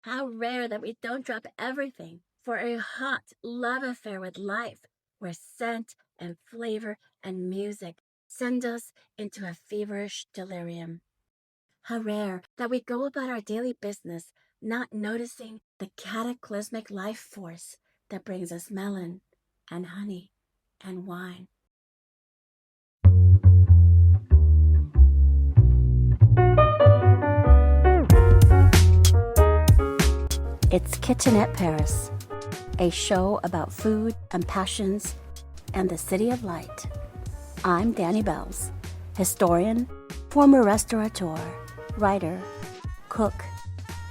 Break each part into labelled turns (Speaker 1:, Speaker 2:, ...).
Speaker 1: How rare that we don't drop everything for a hot love affair with life, where scent and flavor and music send us into a feverish delirium. How rare that we go about our daily business not noticing the cataclysmic life force that brings us melon and honey and wine. It's Kitchenette Paris, a show about food and passions and the city of light. I'm Dany Bells, historian, former restaurateur, writer, cook,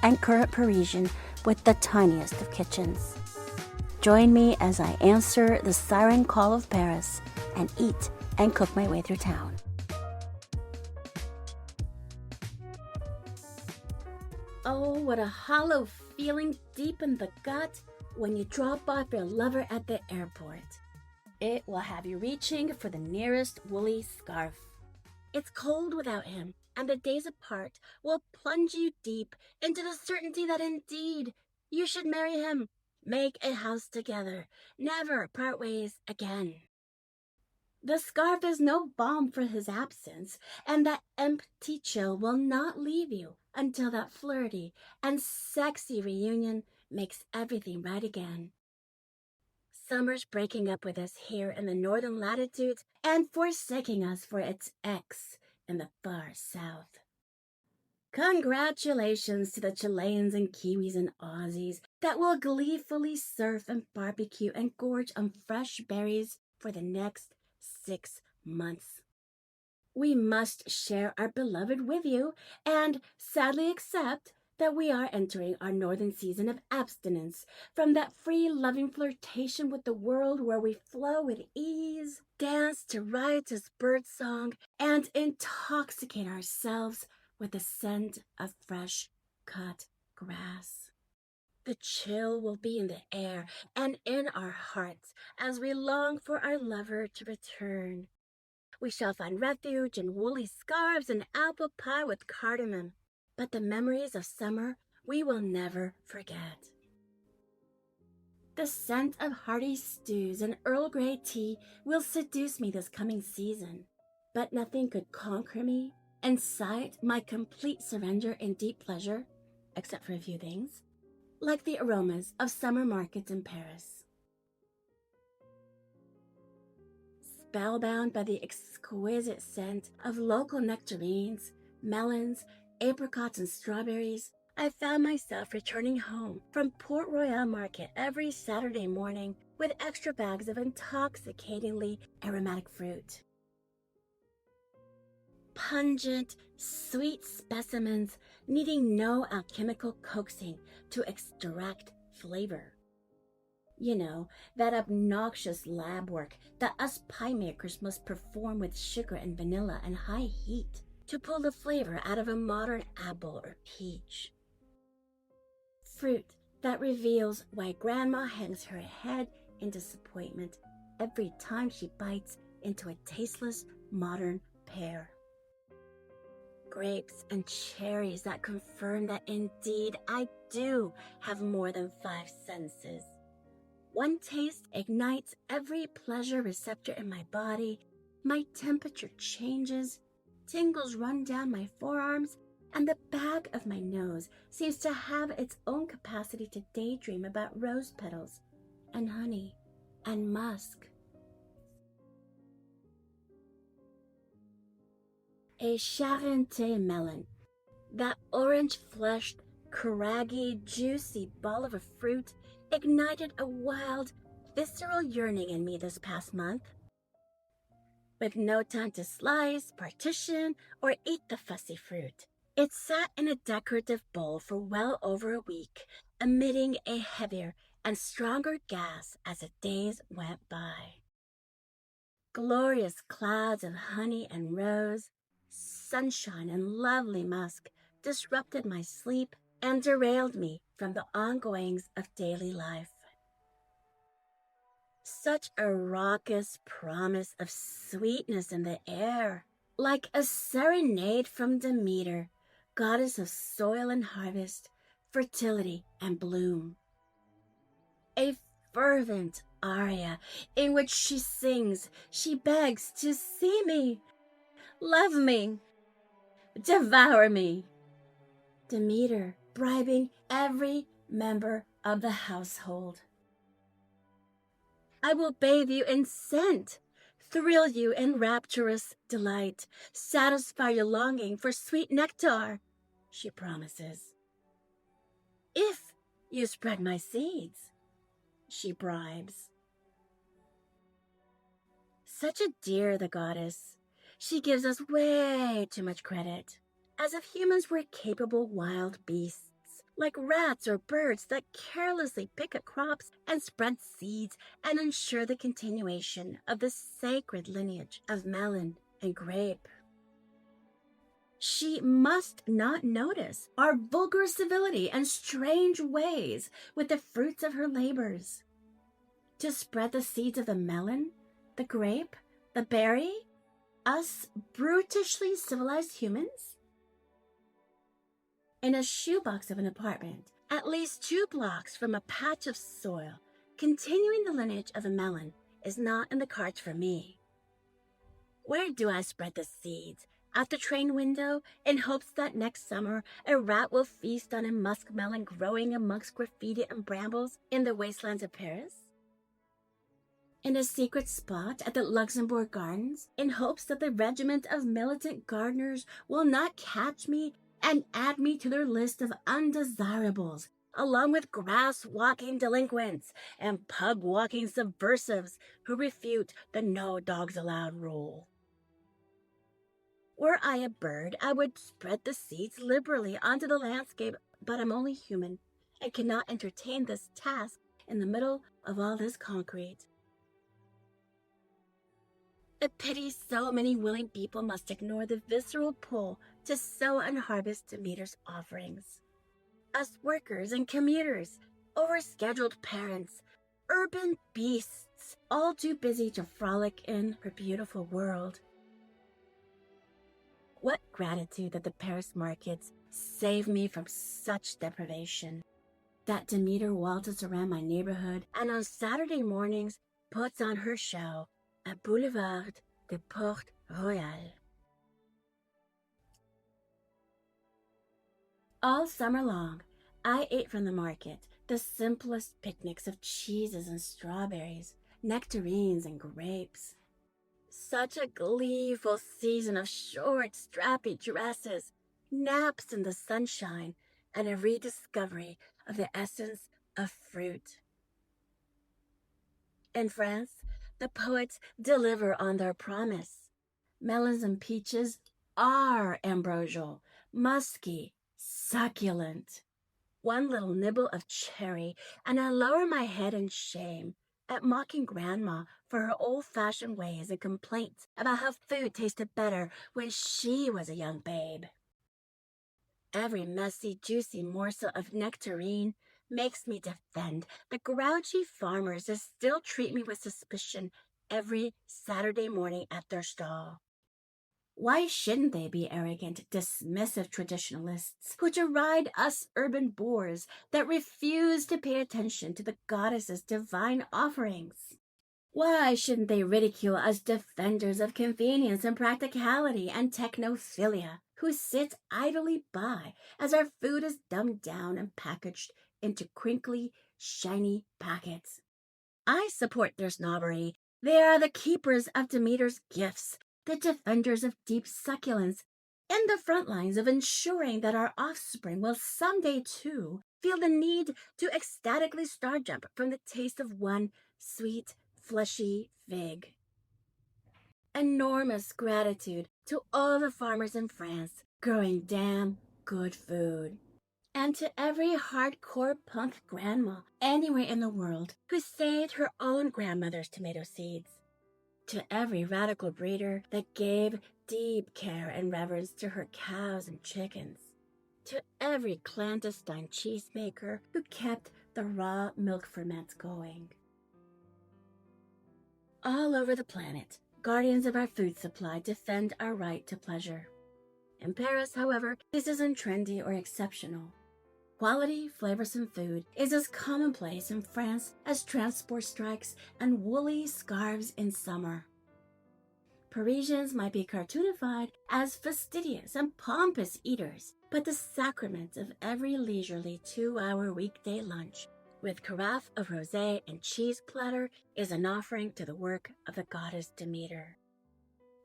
Speaker 1: and current Parisian with the tiniest of kitchens. Join me as I answer the siren call of Paris and eat and cook my way through town. Oh, what a hollow feeling deep in the gut when you drop off your lover at the airport. It will have you reaching for the nearest woolly scarf. It's cold without him, and the days apart will plunge you deep into the certainty that indeed you should marry him, make a house together, never part ways again. The scarf is no balm for his absence, and that empty chill will not leave you until that flirty and sexy reunion makes everything right again. Summer's breaking up with us here in the northern latitudes and forsaking us for its ex in the far south. Congratulations to the Chileans and Kiwis and Aussies that will gleefully surf and barbecue and gorge on fresh berries for the next 6 months. We must share our beloved with you and sadly accept that we are entering our northern season of abstinence from that free-loving flirtation with the world where we flow with ease, dance to riotous birdsong, and intoxicate ourselves with the scent of fresh-cut grass. The chill will be in the air and in our hearts as we long for our lover to return. We shall find refuge in woolly scarves and apple pie with cardamom, but the memories of summer we will never forget. The scent of hearty stews and Earl Grey tea will seduce me this coming season, but nothing could conquer me, incite my complete surrender in deep pleasure, except for a few things, like the aromas of summer markets in Paris. Spellbound by the exquisite scent of local nectarines, melons, apricots, and strawberries, I found myself returning home from Port Royal Market every Saturday morning with extra bags of intoxicatingly aromatic fruit. Pungent, sweet specimens needing no alchemical coaxing to extract flavor. You know, that obnoxious lab work that us pie makers must perform with sugar and vanilla and high heat to pull the flavor out of a modern apple or peach. Fruit that reveals why Grandma hangs her head in disappointment every time she bites into a tasteless modern pear. Grapes and cherries that confirm that indeed I do have more than 5 senses. One taste ignites every pleasure receptor in my body, my temperature changes, tingles run down my forearms, and the back of my nose seems to have its own capacity to daydream about rose petals and honey and musk. A Charente melon, that orange-fleshed, craggy, juicy ball of a fruit, ignited a wild, visceral yearning in me this past month. With no time to slice, partition, or eat the fussy fruit, it sat in a decorative bowl for well over a week, emitting a heavier and stronger gas as the days went by. Glorious clouds of honey and rose, sunshine and lovely musk disrupted my sleep and derailed me from the ongoings of daily life. Such a raucous promise of sweetness in the air, like a serenade from Demeter, goddess of soil and harvest, fertility, and bloom. A fervent aria in which she sings, she begs to see me, love me, devour me. Demeter bribing every member of the household. I will bathe you in scent, thrill you in rapturous delight, satisfy your longing for sweet nectar, she promises. If you spread my seeds, she bribes. Such a dear, the goddess. She gives us way too much credit, as if humans were capable wild beasts, like rats or birds that carelessly pick at crops and spread seeds and ensure the continuation of the sacred lineage of melon and grape. She must not notice our vulgar civility and strange ways with the fruits of her labors. To spread the seeds of the melon, the grape, the berry, us brutishly civilized humans? In a shoebox of an apartment, at least 2 blocks from a patch of soil, continuing the lineage of the melon is not in the cards for me. Where do I spread the seeds? Out the train window, in hopes that next summer a rat will feast on a muskmelon growing amongst graffiti and brambles in the wastelands of Paris? In a secret spot at the Luxembourg Gardens, in hopes that the regiment of militant gardeners will not catch me and add me to their list of undesirables, along with grass-walking delinquents and pug-walking subversives who refute the no dogs allowed rule. Were I a bird, I would spread the seeds liberally onto the landscape, but I'm only human and cannot entertain this task in the middle of all this concrete. A pity so many willing people must ignore the visceral pull to sow and harvest Demeter's offerings. Us workers and commuters, overscheduled parents, urban beasts, all too busy to frolic in her beautiful world. What gratitude that the Paris markets save me from such deprivation. That Demeter waltzes around my neighborhood and on Saturday mornings puts on her show at Boulevard de Port Royal. All summer long, I ate from the market the simplest picnics of cheeses and strawberries, nectarines and grapes. Such a gleeful season of short, strappy dresses, naps in the sunshine, and a rediscovery of the essence of fruit. In France, the poets deliver on their promise. Melons and peaches are ambrosial, musky, succulent. One little nibble of cherry, and I lower my head in shame at mocking Grandma for her old-fashioned ways and complaints about how food tasted better when she was a young babe. Every messy, juicy morsel of nectarine makes me defend the grouchy farmers that still treat me with suspicion every Saturday morning at their stall. Why shouldn't they be arrogant, dismissive traditionalists who deride us urban boors that refuse to pay attention to the goddess's divine offerings? Why shouldn't they ridicule us defenders of convenience and practicality and technophilia who sit idly by as our food is dumbed down and packaged into crinkly, shiny packets? I support their snobbery. They are the keepers of Demeter's gifts, the defenders of deep succulence, in the front lines of ensuring that our offspring will someday, too, feel the need to ecstatically star jump from the taste of one sweet, fleshy fig. Enormous gratitude to all the farmers in France growing damn good food. And to every hardcore punk grandma anywhere in the world who saved her own grandmother's tomato seeds. To every radical breeder that gave deep care and reverence to her cows and chickens. To every clandestine cheesemaker who kept the raw milk ferments going. All over the planet, guardians of our food supply defend our right to pleasure. In Paris, however, this isn't trendy or exceptional. Quality, flavorsome food is as commonplace in France as transport strikes and woolly scarves in summer. Parisians might be cartoonified as fastidious and pompous eaters, but the sacrament of every leisurely 2-hour weekday lunch with carafe of rosé and cheese platter is an offering to the work of the goddess Demeter.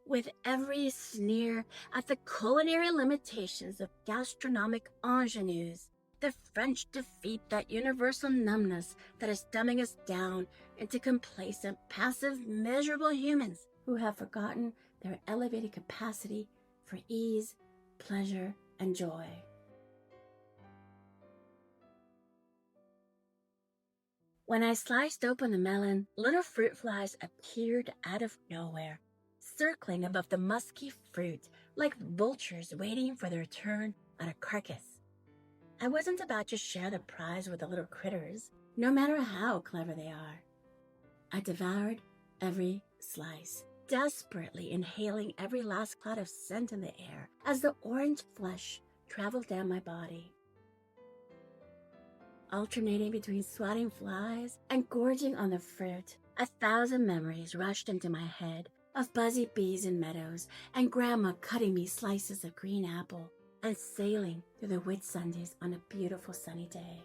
Speaker 1: With every sneer at the culinary limitations of gastronomic ingenues, the French defeat that universal numbness that is dumbing us down into complacent, passive, miserable humans who have forgotten their elevated capacity for ease, pleasure, and joy. When I sliced open the melon, little fruit flies appeared out of nowhere, circling above the musky fruit like vultures waiting for their turn on a carcass. I wasn't about to share the prize with the little critters, no matter how clever they are. I devoured every slice, desperately inhaling every last cloud of scent in the air as the orange flesh traveled down my body. Alternating between swatting flies and gorging on the fruit, 1,000 memories rushed into my head of buzzy bees in meadows and Grandma cutting me slices of green apple and sailing through the Whitsundays on a beautiful sunny day.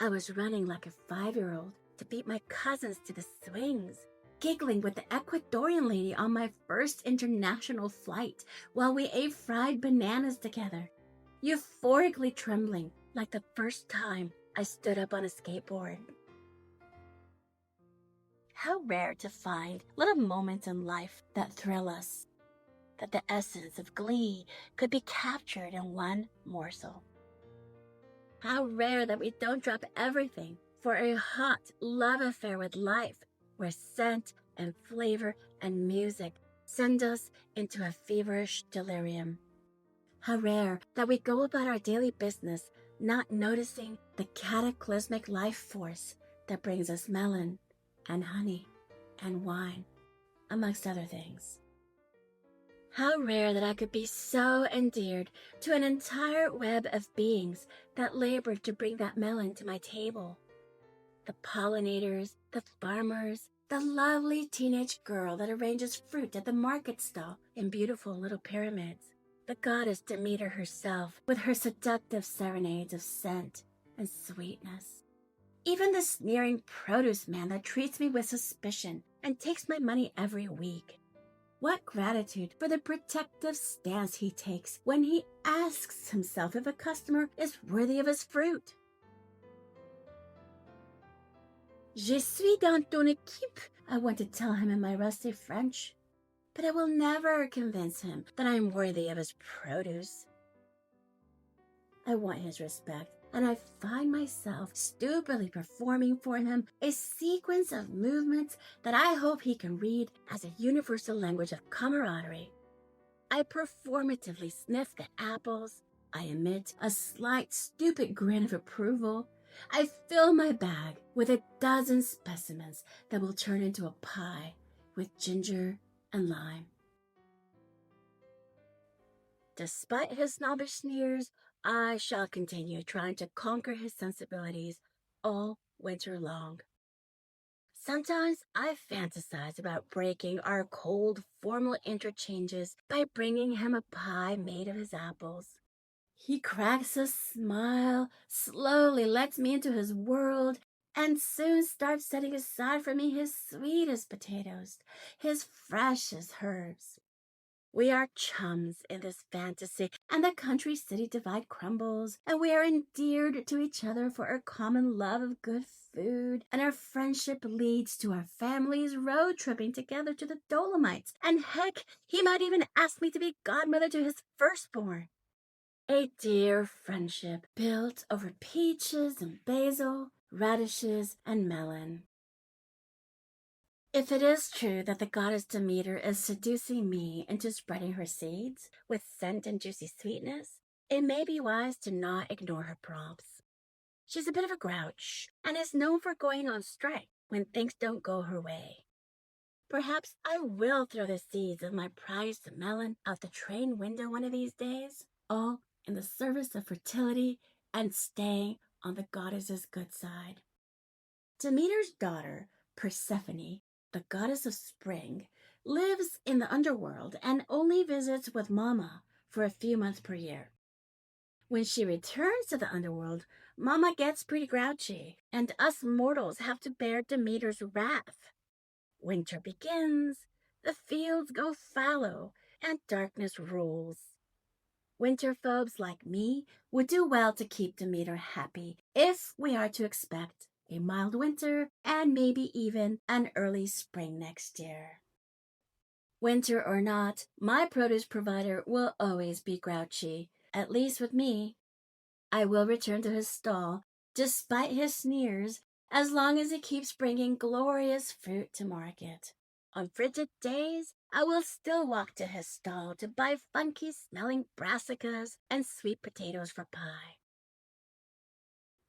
Speaker 1: I was running like a 5-year-old to beat my cousins to the swings, giggling with the Ecuadorian lady on my first international flight while we ate fried bananas together, euphorically trembling like the first time I stood up on a skateboard. How rare to find little moments in life that thrill us, that the essence of glee could be captured in one morsel. How rare that we don't drop everything for a hot love affair with life, where scent and flavor and music send us into a feverish delirium. How rare that we go about our daily business not noticing the cataclysmic life force that brings us melon and honey and wine, amongst other things. How rare that I could be so endeared to an entire web of beings that labored to bring that melon to my table. The pollinators, the farmers, the lovely teenage girl that arranges fruit at the market stall in beautiful little pyramids, the goddess Demeter herself with her seductive serenades of scent and sweetness. Even the sneering produce man that treats me with suspicion and takes my money every week. What gratitude for the protective stance he takes when he asks himself if a customer is worthy of his fruit. Je suis dans ton équipe, I want to tell him in my rusty French, but I will never convince him that I am worthy of his produce. I want his respect, and I find myself stupidly performing for him a sequence of movements that I hope he can read as a universal language of camaraderie. I performatively sniff the apples. I emit a slight, stupid grin of approval. I fill my bag with a dozen specimens that will turn into a pie with ginger and lime. Despite his snobbish sneers, I shall continue trying to conquer his sensibilities all winter long. Sometimes I fantasize about breaking our cold, formal interchanges by bringing him a pie made of his apples. He cracks a smile, slowly lets me into his world, and soon starts setting aside for me his sweetest potatoes, his freshest herbs. We are chums in this fantasy, and the country-city divide crumbles, and we are endeared to each other for our common love of good food, and our friendship leads to our families road-tripping together to the Dolomites, and heck, he might even ask me to be godmother to his firstborn. A dear friendship built over peaches and basil, radishes and melon. If it is true that the goddess Demeter is seducing me into spreading her seeds with scent and juicy sweetness, it may be wise to not ignore her prompts. She's a bit of a grouch and is known for going on strike when things don't go her way. Perhaps I will throw the seeds of my prized melon out the train window one of these days, all in the service of fertility and staying on the goddess's good side. Demeter's daughter, Persephone, the goddess of spring, lives in the underworld and only visits with Mama for a few months per year. When she returns to the underworld, Mama gets pretty grouchy, and us mortals have to bear Demeter's wrath. Winter begins, the fields go fallow, and darkness rules. Winterphobes like me would do well to keep Demeter happy if we are to expect a mild winter and maybe even an early spring next year. Winter or not, my produce provider will always be grouchy, at least with me. I will return to his stall, despite his sneers, as long as he keeps bringing glorious fruit to market. On frigid days, I will still walk to his stall to buy funky-smelling brassicas and sweet potatoes for pie.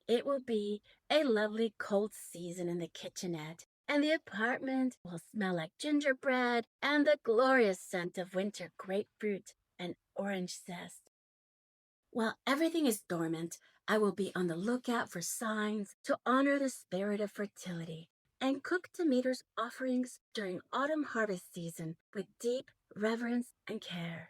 Speaker 1: It will be a lovely cold season in the kitchenette, and the apartment will smell like gingerbread and the glorious scent of winter grapefruit and orange zest. While everything is dormant, I will be on the lookout for signs to honor the spirit of fertility and cook Demeter's offerings during autumn harvest season with deep reverence and care.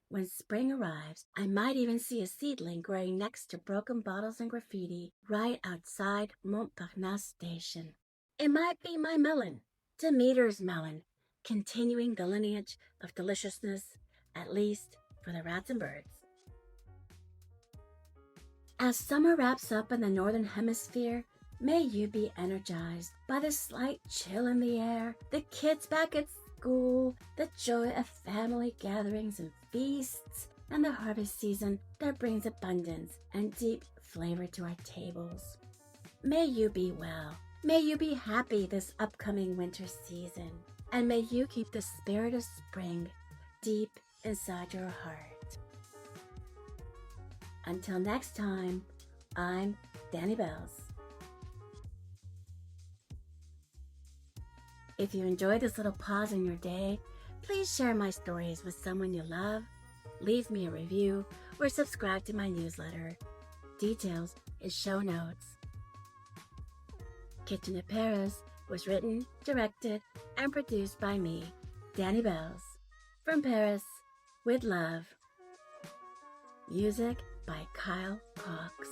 Speaker 1: When spring arrives, I might even see a seedling growing next to broken bottles and graffiti right outside Montparnasse station. It might be my melon, Demeter's melon, continuing the lineage of deliciousness, at least for the rats and birds. As summer wraps up in the Northern Hemisphere, may you be energized by the slight chill in the air, the kids back at school, the joy of family gatherings and feasts, and the harvest season that brings abundance and deep flavor to our tables. May you be well. May you be happy this upcoming winter season, and may you keep the spirit of spring deep inside your heart. Until next time, I'm Dany Bells. If you enjoyed this little pause in your day, please share my stories with someone you love, leave me a review, or subscribe to my newsletter. Details in show notes. Kitchenette Paris was written, directed, and produced by me, Dany Bells, from Paris, with love. Music by Kyle Cox.